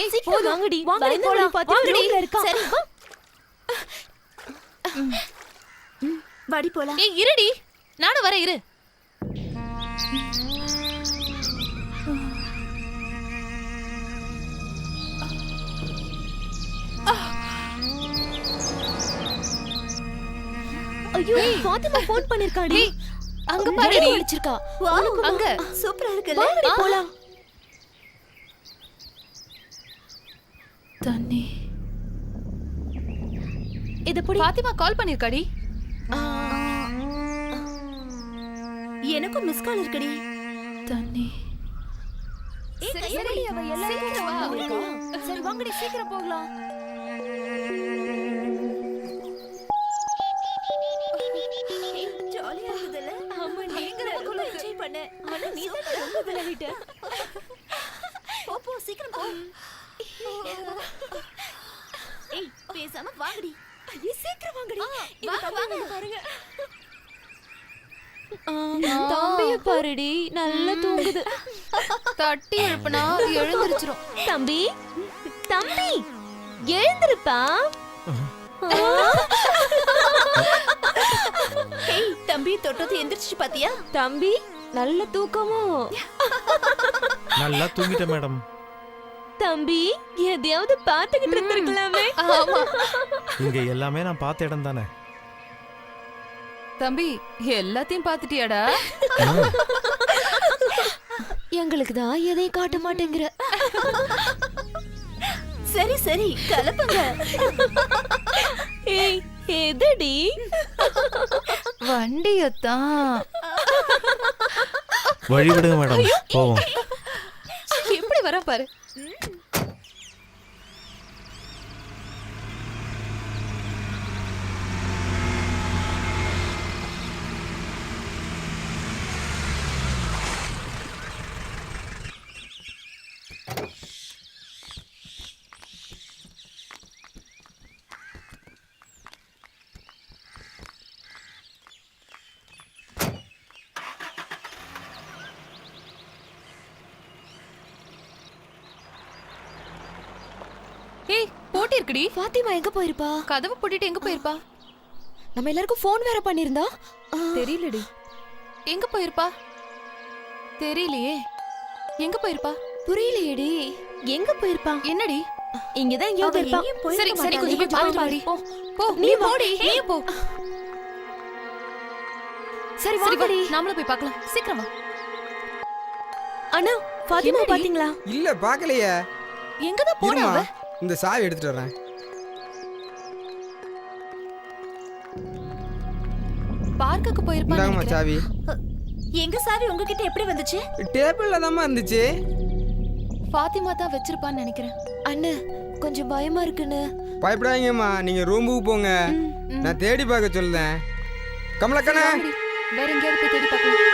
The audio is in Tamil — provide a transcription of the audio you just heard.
ஏய் சீக்கிரம் வாங்கடி. வாங்கடி போலாம். வாங்கடி சரி வா. வாடி போலாம். ஏய் இருடி, நானும் வரேன் இரு. ஐயோ ஃபாத்திமா ஃபோன் பண்ணிருக்காடி. அங்க பாருடி அடிச்சிருக்கா. அங்க சூப்பரா இருக்குல்ல. வாங்கடி போலாம். தண்ணி. இத புடி. ஃபாத்திமா கால் பண்ணிருக்காடி. எனக்கும் மிஸ் கால் இருக்குடி. தண்ணி. சரி அவ எல்லாரும் சரி வாங்கடி சீக்கிரம் போகலாம். ஜாலியா இருக்குதுல. ஆமா நீங்க ரொம்ப என்ஜாய் பண்ண. ஆனா நீ தான் ரொம்ப விளையாடிட்ட. போ சீக்கிரம் போ. ஏய் பேசாம வாங்கடி. ஐயே சீக்கிரம் வாங்கடி. வாங்க பாருங்க. தம்பிய பாருடி நல்லா தூங்குது. தட்டி எழுப்புனா எழுந்திருச்சிரும். தம்பி தம்பி எழுந்திருப்பா. ஏய் தம்பி தொட்டது எந்திரிச்சு பாத்தியா? தம்பி நல்ல தூக்கமோ? நல்லா தூங்கிட்டேன் மேடம். தம்பி எதையாவது பாத்துக்கிட்டு இருந்திருக்கலாமே. ஆமா இங்க எல்லாமே நான் பார்த்த இடம் தானே. தம்பி எல்லாத்தையும் பாத்துட்டியாடா? எங்களுக்கு தான் எதையும் காட்ட மாட்டேங்கிற. சரி சரி கலப்புங்க. ஏய் எதடி? வண்டியத்தான். வழி விடுங்க மேடம், போவோம். எப்படி வர பாரு. ஏய் போட்டி இருக்குடி. ஃபாத்திமா எங்க போயிருப்பா? கதவு பூட்டிட்டு எங்க போயிருப்பா? நம்ம எல்லாருக்கும் ஃபோன் வேற பண்ணிருந்தா. தெரியலடி. எங்க போயிருப்பா? தெரியலையே. எங்க போயிருப்பா? புரியலையேடி. எங்க போயிருப்பா? என்னடி? இங்கதான் எங்கேயாவது இருப்பா. சரி சரி கொஞ்சம் போய் பாத்து வாடி. போ போ நீ நீ வா. போடி. நீ போ. சரி சரி வா வாங்கடி. நாமளும் போய் பார்க்கலாம். சீக்கிரம் வா. அண்ணா ஃபாத்திமா என்னடி? பாத்தீங்களா? இல்ல பாக்கலையே. எங்க தான் போனா இருமா, அவ? இந்த சாவி எடுத்துட்டு வரேன். பார்க்குக்கு போயிருப்பான்னு இந்தாங்கம்மா நினைக்கிறேன். சாவி. எங்க சாவி உங்ககிட்ட எப்படி வந்துச்சு? டேபிள்ல தாம்மா இருந்துச்சு. ஃபாத்திமா தான் வச்சிருப்பான்னு நினைக்கிறேன். அண்ணா கொஞ்சம் பயமா இருக்குன்னு. பயப்படாதீங்கம்மா, நீங்க ரூமுக்கு போங்க. நான் தேடி பார்க்க சொல்லுதேன். கமலக்கண்ணா வேற எங்கேயாவது போய் தேடி பார்க்கலாம்.